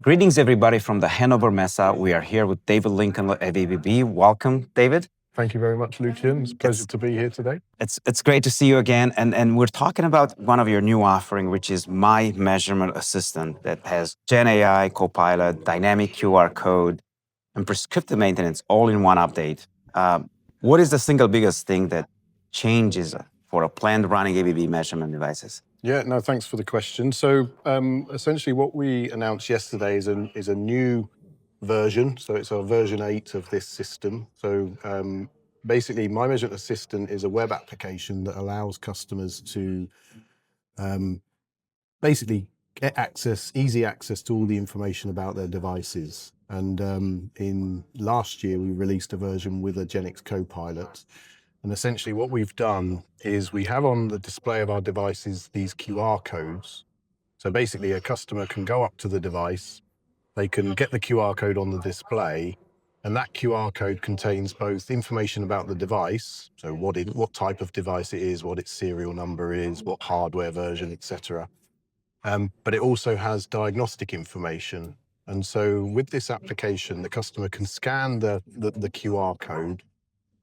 Greetings, everybody, from the Hannover Messe. We are here with David Lincoln at ABB. Welcome, David. Thank you very much, Lucian. It's a pleasure to be here today. It's great to see you again. And we're talking about one of your new offering, which is MyMeasurement Assistant that has Gen AI, Copilot, dynamic QR code, and prescriptive maintenance all in one update. What is the single biggest thing that changes for a plant running ABB measurement devices? Yeah, no, thanks for the question. So essentially what we announced yesterday is a new version. So it's our version 8 of this system. So basically, MyMeasurement Assistant is a web application that allows customers to basically get easy access to all the information about their devices. And in last year, we released a version with a Genix Copilot. And essentially what we've done is we have on the display of our devices these QR codes. So basically a customer can go up to the device, they can get the QR code on the display, and that QR code contains both information about the device, so what type of device it is, what its serial number is, what hardware version, etc. But it also has diagnostic information. And so with this application, the customer can scan the QR code.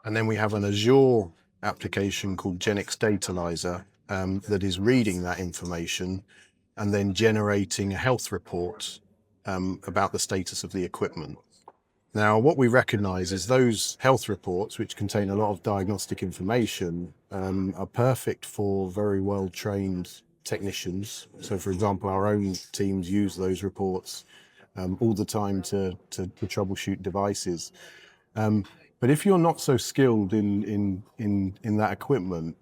And then we have an Azure application called Genix Datalyzer that is reading that information and then generating a health report about the status of the equipment. Now, what we recognize is those health reports, which contain a lot of diagnostic information, are perfect for very well-trained technicians. So, for example, our own teams use those reports all the time to troubleshoot devices. But if you're not so skilled in that equipment,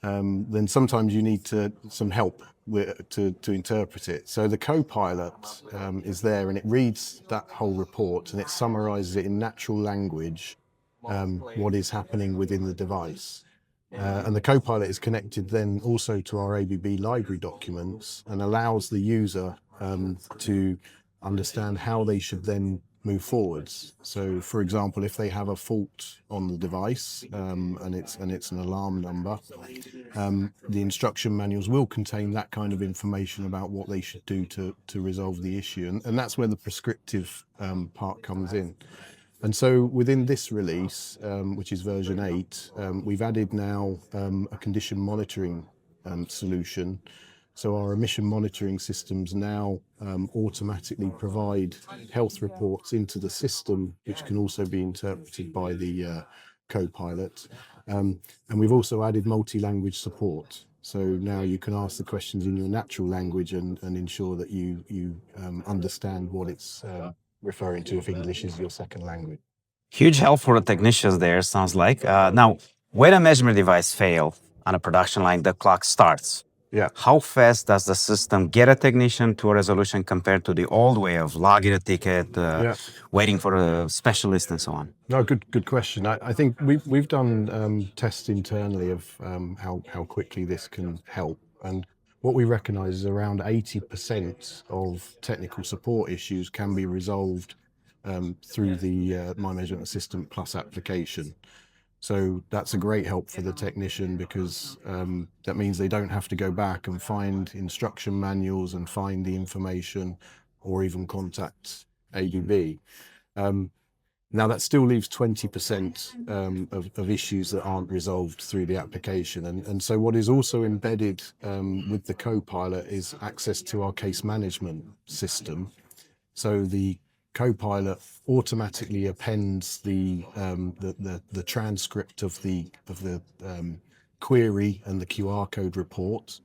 then sometimes you need some help to interpret it. So the Copilot is there, and it reads that whole report and it summarizes it in natural language, what is happening within the device. And the Copilot is connected then also to our ABB library documents and allows the user to understand how they should then move forwards. So, for example, if they have a fault on the device and it's an alarm number, the instruction manuals will contain that kind of information about what they should do to resolve the issue, and that's where the prescriptive part comes in. And so within this release, which is version 8, we've added now a condition monitoring solution. So our emission monitoring systems now automatically provide health reports into the system, which can also be interpreted by the Copilot. And we've also added multi-language support. So now you can ask the questions in your natural language and ensure that you understand what it's referring to if English is your second language. Huge help for the technicians there, sounds like. Now, when a measurement device fails on a production line, the clock starts. Yeah. How fast does the system get a technician to a resolution compared to the old way of logging a ticket, waiting for a specialist and so on? No, good question. I think we've done tests internally of how quickly this can help. And what we recognize is around 80% of technical support issues can be resolved through the MyMeasurement Assistant Plus application. So that's a great help for the technician because that means they don't have to go back and find instruction manuals and find the information or even contact ABB. Now that still leaves 20% of issues that aren't resolved through the application. And so what is also embedded with the Copilot is access to our case management system. So the Copilot automatically appends the transcript of the query and the QR code report,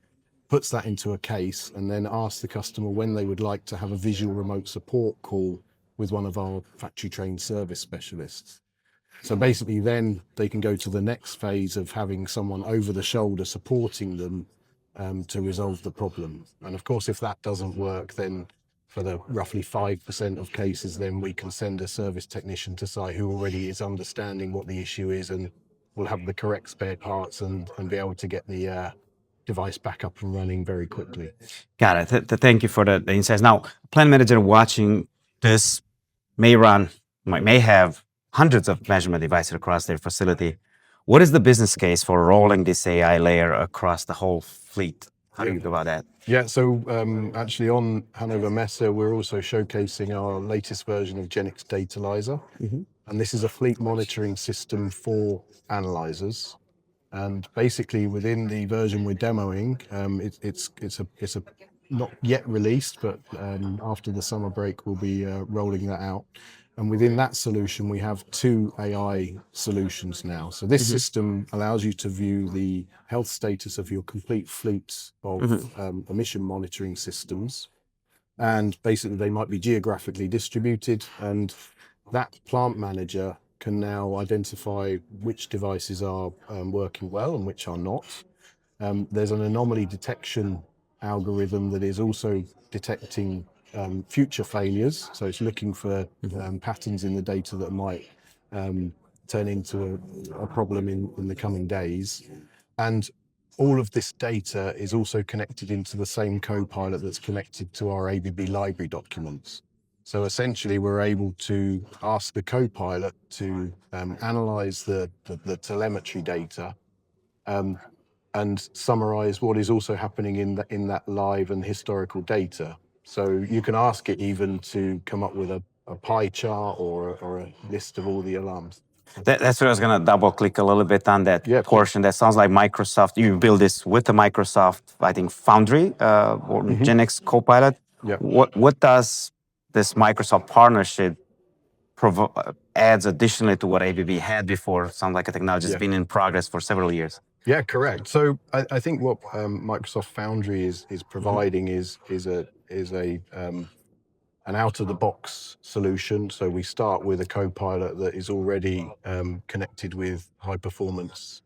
puts that into a case, and then asks the customer when they would like to have a visual remote support call with one of our factory trained service specialists. So basically then they can go to the next phase of having someone over the shoulder supporting them to resolve the problem. And of course, if that doesn't work, then for the roughly 5% of cases, then we can send a service technician to site who already is understanding what the issue is and will have the correct spare parts and be able to get the device back up and running very quickly. Got it. Thank you for the insights. Now, plant manager watching this may have hundreds of measurement devices across their facility. What is the business case for rolling this AI layer across the whole fleet? How do you go about that? Yeah, so actually on Hannover Messe, we're also showcasing our latest version of Genix Datalyzer. And this is a fleet monitoring system for analyzers. And basically within the version we're demoing, it's a not yet released, but after the summer break, we'll be rolling that out. And within that solution, we have 2 AI solutions now. So this system allows you to view the health status of your complete fleet of emission monitoring systems. And basically they might be geographically distributed, and that plant manager can now identify which devices are working well and which are not. There's an anomaly detection algorithm that is also detecting future failures. So it's looking for patterns in the data that might turn into a problem in the coming days. And all of this data is also connected into the same Copilot that's connected to our ABB library documents. So essentially, we're able to ask the Copilot to analyze the telemetry data and summarize what is also happening in that live and historical data. So you can ask it even to come up with a pie chart or a list of all the alarms. That's what I was going to double click a little bit on that portion. That sounds like Microsoft. You build this with the Microsoft, I think, Foundry or Genix Copilot. What does this Microsoft partnership adds additionally to what ABB had before? Sounds like a technology that's been in progress for several years. Yeah, correct. So I think what Microsoft Foundry is providing is an out-of-the-box solution. So we start with a Copilot that is already connected with high-performance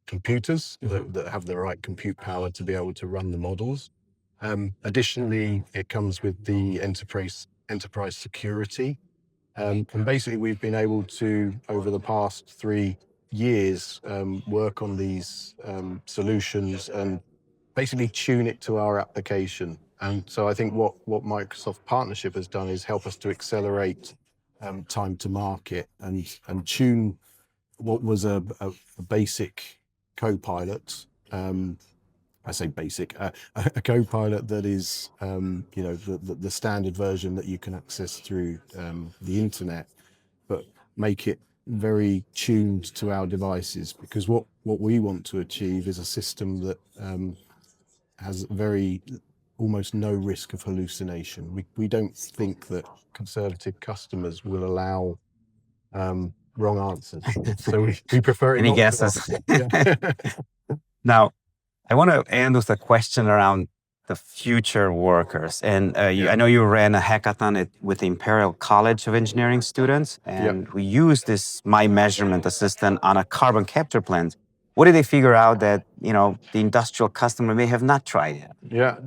computers that have the right compute power to be able to run the models. Additionally, it comes with the enterprise security. And basically, we've been able to, over the past 3 years, work on these solutions and basically tune it to our application. And so I think what Microsoft partnership has done is help us to accelerate time to market and tune what was a basic Copilot. I say basic, a Copilot that is, the standard version that you can access through the internet, but make it very tuned to our devices, because what we want to achieve is a system that has almost no risk of hallucination. We don't think that conservative customers will allow wrong answers. So we prefer it Any not guesses? to. Now, I want to end with a question around the future workers. And I know you ran a hackathon with the Imperial College of Engineering students, and we used this MyMeasurement Assistant on a carbon capture plant. What did they figure out that the industrial customer may have not tried yet?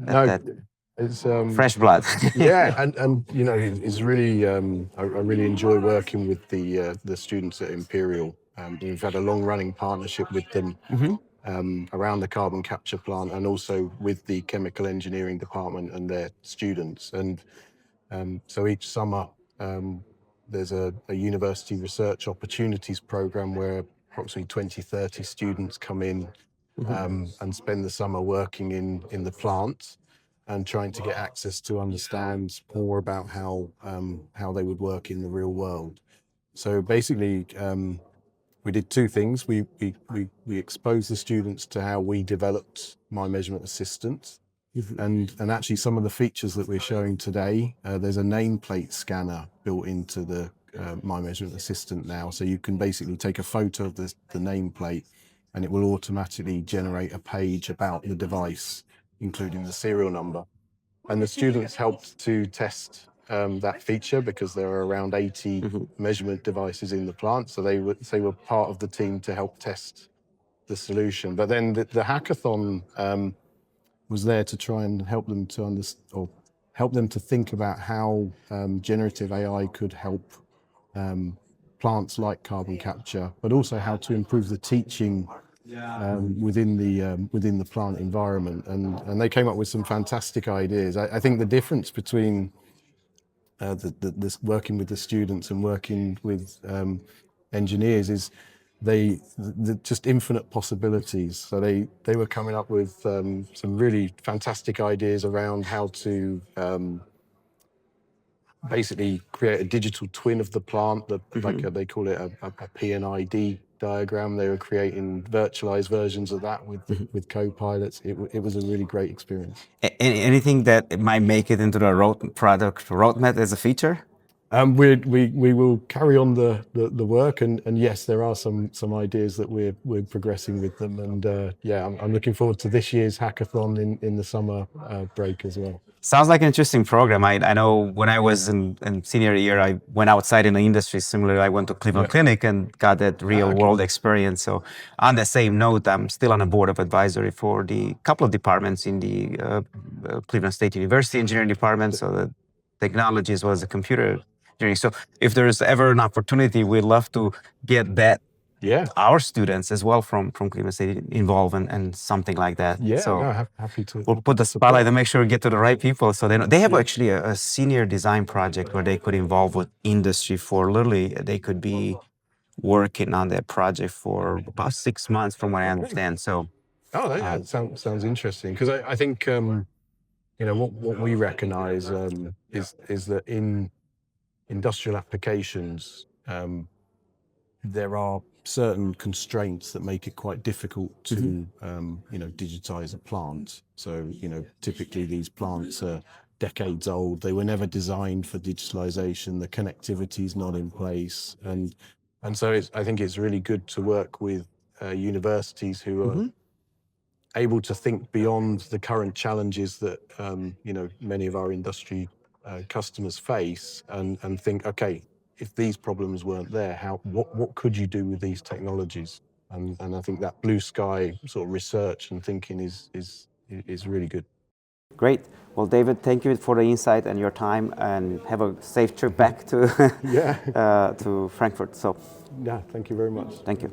It's fresh blood. and it's really I really enjoy working with the students at Imperial. We've had a long-running partnership with them around the carbon capture plant, and also with the chemical engineering department and their students. And so each summer there's a university research opportunities program where approximately 20-30 students come in and spend the summer working in the plant and trying to get access to understand more about how they would work in the real world. So basically, we did 2 things. We exposed the students to how we developed MyMeasurement Assistant, and actually some of the features that we're showing today. There's a nameplate scanner built into the MyMeasurement Assistant now, so you can basically take a photo of the nameplate, and it will automatically generate a page about the device, including the serial number. And the students helped to test that feature, because there are around 80 measurement devices in the plant. So they were part of the team to help test the solution. But then the hackathon was there to try and help them to understand, or help them to think about how generative AI could help plants like carbon capture, but also how to improve the teaching within the plant environment. And they came up with some fantastic ideas. I think the difference between this working with the students and working with engineers is just infinite possibilities. So they were coming up with some really fantastic ideas around how to basically create a digital twin of the plant, they call it a P&ID diagram. They were creating virtualized versions of that with Copilots. It was a really great experience. Anything that might make it into the product roadmap as a feature? We will carry on the work, and yes, there are some ideas that we're progressing with them, and I'm looking forward to this year's hackathon in the summer break as well. Sounds like an interesting program. I know when I was in senior year, I went outside in the industry. Similarly, I went to Cleveland Clinic and got that real world experience. So on the same note, I'm still on a board of advisory for the couple of departments in the Cleveland State University engineering department. So the technology as well as the computer engineering. So if there's ever an opportunity, we'd love to get that our students as well from Cleveland State involved and something like that. Happy to. We'll put the spotlight and make sure we get to the right people. So they have actually a senior design project where they could involve with industry for literally, they could be working on that project for about 6 months from what I understand. So sounds interesting, because I think what we recognize is that in industrial applications, there are certain constraints that make it quite difficult to digitize a plant. So typically these plants are decades old. They were never designed for digitalization. The connectivity is not in place, and so I think it's really good to work with universities who are able to think beyond the current challenges that many of our industry customers face, and think, okay, if these problems weren't there, what could you do with these technologies? And I think that blue sky sort of research and thinking is really good. Great. Well, David, thank you for the insight and your time, and have a safe trip back to to Frankfurt. So thank you very much. Thank you.